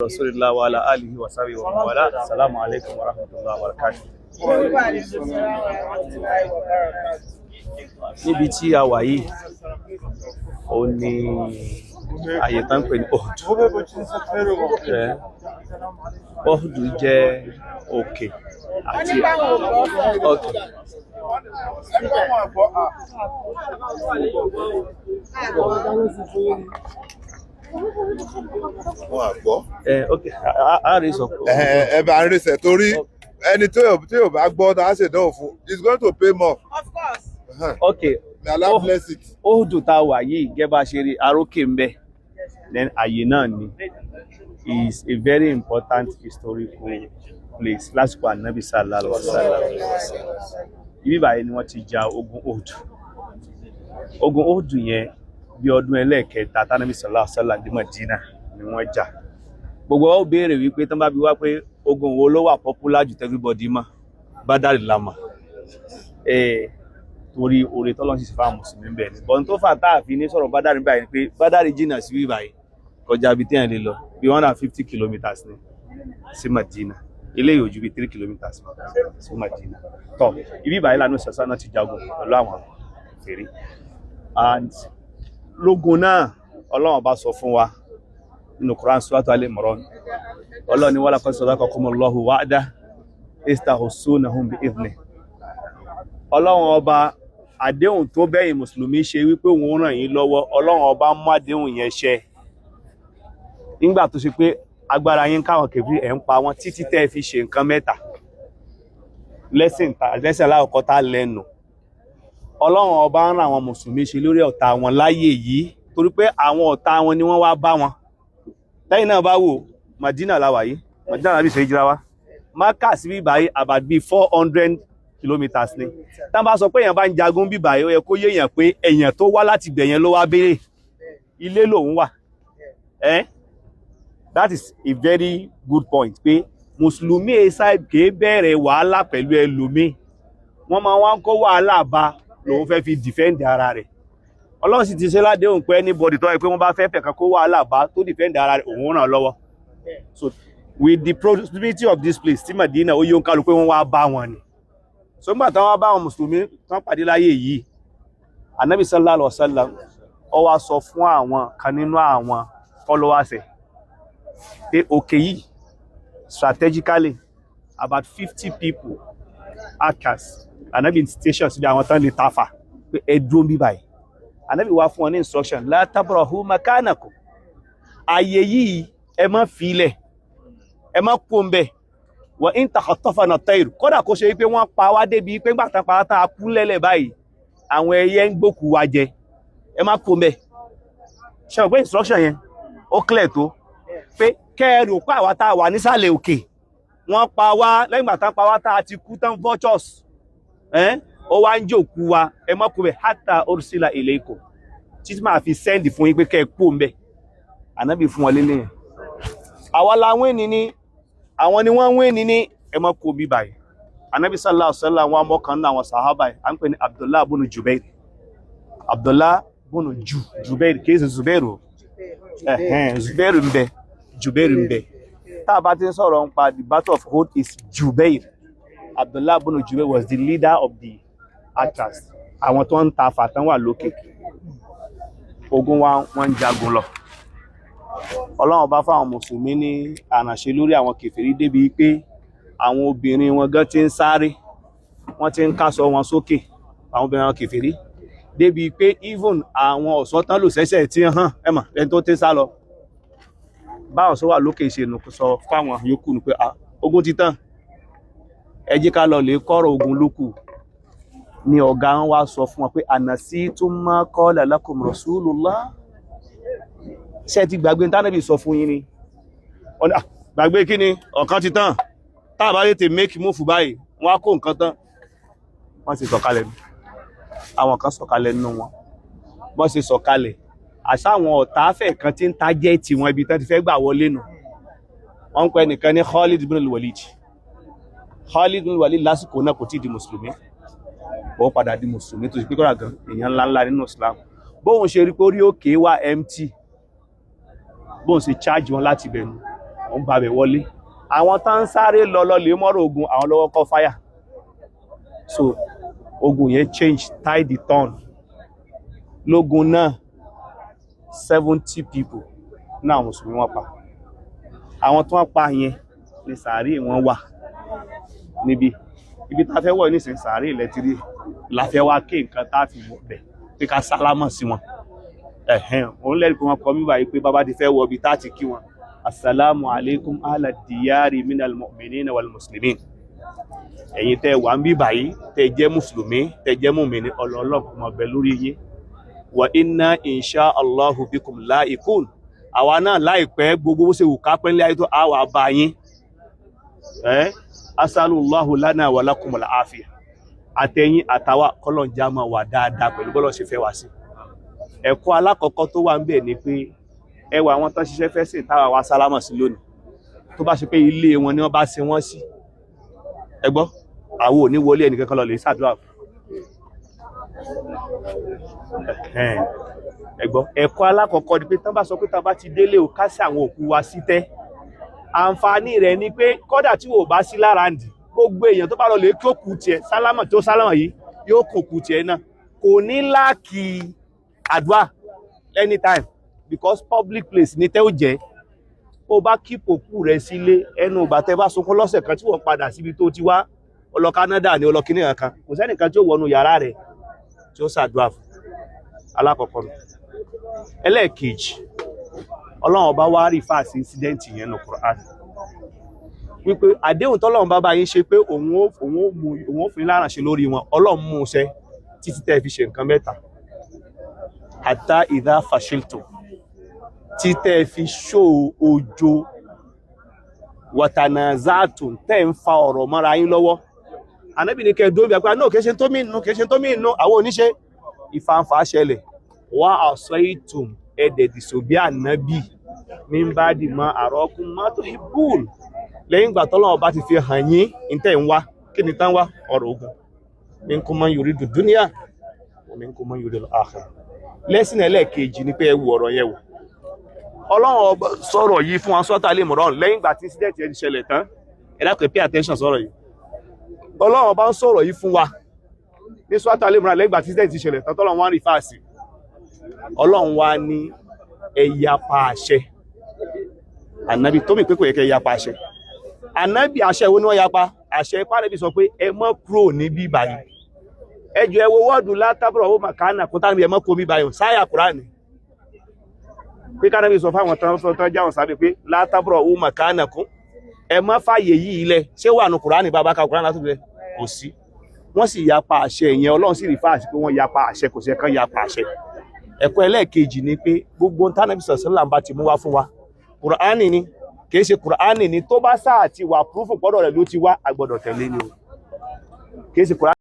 Rasulullah wa ala alihi wa sahbihi wa wala. Assalamu alaikum wa rahmatullahi wa barakatuh. Níbi tí a wà yìí, ó ní àyè tán pè ní Uhud. Uhud jẹ́ òkè àti òkè. Okay, a rí sọ. Ẹ bá rí sẹ torí ẹni tí yóò bá gbọ́ tá a ṣe dánwò fún is going to pay more. Of course. Okay. May Allah bless it. Uhud tá wà yìí gẹ́gẹ́ bá ṣe rí arókè ń bẹ. Then àyè náà ni is a very important historical place lásìkò Ànábì sallallahu alaihi wasallam. Ibi báyìí ni wọ́n ti jà ogun Uhud. Ogun Uhud yẹn bí ọdún ẹlẹ́ẹ̀kẹta tánàbí sallallahu alaihi wasallam dé Madina ni wọ́n jà. Gbogbo wa ó béèrè wípé tán bá bi wá pé ogun wo ló wà popular jù everybody mọ̀, Badr la mọ̀. Torí oore tọ́lọ́run sì fáwọn mùsùlùmí bẹ́ẹ̀ ni. Bọ́n tó fà tá a fi ní sọ̀rọ̀ Badr báyìí ni pé Badr jìnnà sí báyìí kọjá bí téèyàn lè lọ bí 150 kilometers ní sí Madina. Ilé yóò ju bí 3 kilometers sí Madina. Tọ́ ibi báyìí lánàá sọ̀sọ́ náà ti jagun pẹ̀lú àwọn fèrè. And lógun náà Ọlọ́run bá sọ fún wa nínú Quran suratu Al-Imran. Ọlọ́run ní walaqad sadaqakumullahu wa'da istahussunahum bi'idhnihi. Ọlọ́run ọba àdéhùn tó bẹ́yìn mùsùlùmí ṣe wípé òun ràn yín lọ́wọ́, Ọlọ́run ọba mú àdéhùn yẹn ṣẹ. Nígbà tó ṣe pé agbára yín káwọn kèfèrí ẹ̀ ń pa wọn títí tẹ́ fi ṣe nǹkan mẹ́ta. Lẹ́sìn aláwọ̀kọ́ tá lẹ́nu. Ọlọ́run ọba ń ràn àwọn mùsùlùmí ṣe lórí ọ̀tá wọn láyé yìí torí pé àwọn ọ̀tá wọn ni wọ́n wá bá wọn. Lẹ́yìn náà bá wò Madina la wà yìí, Madina la bí ṣe hijira wá. Mákà sí bí báyìí about bí 400 kilometers ni. Tán bá sọ pé èèyàn bá ń jagun bí báyìí ó yẹ kó yé èèyàn pé èèyàn tó wá láti bẹ̀yẹn ló wá béèrè. Ilé lòun wà. That is a very good point pé mùsùlùmí ẹ̀sà kìí bẹ̀rẹ̀ wàhálà pẹ̀lú ẹlòmíì. Wọ́n máa wá ń kó wàhálà bá lòun fẹ́ fi defend ara rẹ̀. Ọlọ́run sì ti ṣe ládéhùn pé anybody tó yẹ pé wọ́n bá fẹ́ fẹ̀kan kó wàhálà bá tó defend ara rẹ̀ òun ràn lọ́wọ́. So with the proximity of this place tí Madina ó yóò ń kálù pé wọ́n wá bá wọn ni. So nígbà táwọn bá wọn mùsùlùmí tán pàdé láyé yìí, Ànábì sallallahu alaihi wasallam ó wá sọ fún àwọn kan nínú àwọn followers ẹ̀ pé òkè yìí strategically about 50 people actors Ànábì station sí àwọn tán lè tafa pé ẹ dúró bí báyìí. Ànábì wá fún wọn ní instruction la tabrahu makanakum. Ayé yìí ẹ má filẹ̀, ẹ má kó ńbẹ̀. Wa in takhattafana at-tayr. Kódà kó ṣe wípé wọ́n pa wá débi pé ńgbà tán pa tá kú lẹ́lẹ̀ báyìí àwọn ẹyẹ ń gbókù wa jẹ. Ẹ má kó ńbẹ̀. Ṣé o pé instruction yẹn ó clear tó pé kẹ́ẹ̀rù pa àwa tá wà nísàlẹ̀ òkè. Wọ́n pa wá lẹ́yìn ìgbà tán pa wá tá ti kú tán vultures. Ó wá ń jókòó wa ẹ má kó ńbẹ̀ hatta ursila ilaykum. Títí máa fi send fún yín pé kẹ́ kó ńbẹ̀. Ànábì fún wọn lélẹ̀ yẹn. Àwa la wín ni àwọn ni wọ́n wín ní ẹ má kó bí báyìí. Ànábì sallallahu alaihi wasallam wọn mọ́ kan náà àwọn sàhábà à ń pè ní Abdullah ibn Jubair. Abdullah ibn Jubair kìí ṣe Zubairu. Zubairu ń bẹ, Jubair ń bẹ. Tá a bá ti ń sọ̀rọ̀ nípa the battle of Uhud is Jubair. Abdullah ibn Jubair was the leader of the actors. Àwọn tó ń ta fàtán wà lókè. Ogun wa wọ́n ń jagun lọ. Ọlọ́run bá fáwọn mùsùlùmí ní àrànṣe lórí àwọn kèfèrí débi pé àwọn obìnrin wọn gan ti ń sáré, wọ́n ti ń kásọ wọn sókè, àwọn obìnrin wọn kèfèrí débi pé even àwọn ọ̀ṣọ́ tán lò sẹ́sẹ̀ tí hàn ẹmọ̀ ẹni tó tẹ́ sá lọ báwọn sọ wà lókè ìṣẹ̀nù sọ fáwọn yòókù ní pé ogun ti tán, ẹ jẹ́ ká lọ lè kọ́rọ̀ ogun lókù. Ni ọ̀gá wọn wá sọ fún wọn pé anasitum ma qala lakum rasulullah. Ṣé ti gbàgbé Ànábì sọ fún yín ni? Gbàgbé kí ni ọ̀kan ti tán, tá bá lè tè make move báyìí wọ́n á kó nǹkan tán. Wọ́n sì sọ̀kalẹ̀ nù. Àwọn kan sọ̀kalẹ̀ nínú wọn. Wọ́n sì sọ̀kalẹ̀. Àṣà àwọn ọ̀tá fẹ́ kan tí ń target wọn ibi tán ti fẹ́ gbà wọlé nù. Wọ́n ń pè nìkan ní Khalid ibn al-Walid. Khalid ibn al-Walid lásìkò náà kò tí di mùsùlùmí. Ó padà di mùsùlùmí tó sì pé kọ́ra gan èèyàn ńláńlá nínú Islam. Bóun ṣe rí pé orí òkè wà empty. Bóun ṣe charge wọn láti bẹ̀rù òun gbàbẹ̀ wọlé àwọn tán ń sáré lọlé mọ́rọ̀ ogun àwọn lọ́wọ́ kọ́ fáyà so ogun yẹn change tide turn lógun náà 70 people náà mùsùlùmí wọ́n pa àwọn tó wọ́n pa yẹn ní sàárè wọn wà níbi ibi tá fẹ́ wọ̀ nísìn sàárè lẹ́tìrí láfẹ́ wá ké nǹkan tá fi wọ̀ bẹ̀ pé ká sálámọ̀ sí wọn òun lẹ́rìí pé wọ́n kọ́ mí báyìí pé bàbá ti fẹ́ wọ ibi tá ti kí wọn assalamu alaikum ala diyari minal mu'minina wal muslimin ẹ̀yin tẹ́ wà ń bí báyìí tẹ́ jẹ́ mùsùlùmí tẹ́ jẹ́ mùmínì ọlọ́ọ̀lọ́kùn ọbẹ̀ lórí yín wa inna insha Allahu bikum laikun àwa náà láìpẹ́ gbogbo bó ṣe wù ká pẹ́ lé ayé tó àwà bá yín asalullahu lana wa lakumul afiya àtẹ̀yìn àtàwà kọlọ̀njá máa wà dáadáa pẹ̀lú bọ́lọ̀ ṣe fẹ́ wá sí ẹ̀kọ́ alákọ̀ọ́kọ́ tó wà ń bẹ̀ ni pé ẹwà àwọn tán ṣiṣẹ́ fẹ́ sí táwà wá sálámà sí lónìí tó bá ṣe pé ilé wọn ni wọ́n bá sin wọ́n sí ẹgbọ́ àwọn ò ní wọlé ẹnìkan kan lọ lè ṣàdúrà ẹgbọ́ ẹ̀kọ́ alákọ̀ọ́kọ́ ni pé tán bá sọ pé tán bá ti délé ò ká sí àwọn òkú wa sí tẹ́ àǹfààní rẹ̀ ni pé kódà tí wò bá sí lára ǹdì gbogbo èèyàn tó bá lọ lè kí ó kù tiẹ̀ sálámà tó sálámà yìí yóò kò kù tiẹ̀ náà kò ní láàkì àdúrà anytime because public place ní tẹ́ ó jẹ́ ó bá kíp òkú rẹ̀ sílé ẹnu ìgbà tẹ́ bá sunkún lọ́sẹ̀ kan tí wọ́n padà síbi tó ti wá ọlọ Canada ní ọlọ́kíní kan kò sẹ́nìkan tí ó wọnú yàrá rẹ̀ tí ó ṣàdúrà fún alákọ̀ọ́kọ́ mi ẹlẹ́ẹ̀kejì ọlọ́run ọba wá rí fáàsì incident yẹn ní Quran wípé àdéhùn tọ́lọ́run bá bá yín ṣe pé òun ó fún láràn ṣe lórí wọn ọlọ́run mú ṣẹ títí tẹ́ fi ṣe nǹkan mẹ́ta hatta idha fashiltum tí tẹ́ fi ṣó ojo watanazatun tẹ́ ń fa ọ̀rọ̀ mọ́ra yín lọ́wọ́ Ànábì ní kẹ́ dóbi àpá náà kẹ́ṣe tó mí inú àwọn oníṣẹ́ ìfàǹfà ṣẹlẹ̀ wá asaitum ẹ̀dẹ̀ dìsòbí Ànábì min ba'di ma arakum ma tuhibbun lẹ́yìn ìgbà tọ́lọ́run bá ti fi hàn yín ìtẹ́ ń wá kí ni tán wá ọ̀rọ̀ ogun minkum man yuridu dunya wa minkum man yuridu al-akhirah lẹ́sìn ẹlẹ́ẹ̀kejì ni pé ẹ wo ọ̀rọ̀ yẹn wò ọlọ́run ọba sọ̀rọ̀ yìí fún wa sọ́tà lè mọ̀rán lẹ́yìn ìgbà tí incident yẹn ti ṣẹlẹ̀ tán ẹ dákun pay attention sọ̀rọ̀ yìí ọlọ́run ọba ń sọ̀rọ̀ yìí fún wa ní sọ́tà lè mọ̀rán lẹ́yìn ìgbà tí incident ti ṣẹlẹ̀ tán tọ́lọ́run wá rí fáàsì ọlọ́run wá ní ẹ yapa àṣẹ Ànábì tó mì pé kò yẹ kẹ́ yapa àṣẹ Ànábì àṣẹ wo ni wọ́n yapa àṣẹ Ànábì sọ pé ẹ mọ́ kúrò níbí báyìí ẹ jọ ẹ wo wọ́ọ̀dù látàbọ̀rọ̀ ó màkánà kó tá ẹ mọ́ kó bí báyìí sáyà Kùránì pé Ànábì sọ fáwọn tán jáwọn sábẹ́ pé látàbọ̀rọ̀ ó màkánà kún ẹ mọ́ fàyè yìí ilẹ̀ ṣé wà nù Kùránì bàbá ka Kùránì látòbí rẹ̀ kò sí wọ́n sì yapa àṣẹ ìyẹn Ọlọ́run sì rí fáàsì pé wọ́n yapa àṣẹ kò sí ẹ̀kan yapa àṣẹ ẹ̀kọ́ ẹlẹ́ẹ̀kejì ni pé gbogbo tánàbí sọ̀sọ́là bá ti mú wá fún wa Kùránì ni kìí ṣe Kùránì ni tó bá sáà ti wà púrúfù pọ́dọ̀ rẹ̀ ló ti wá agbọ́dọ̀ tẹ̀lé ni o kìí ṣe Kùránì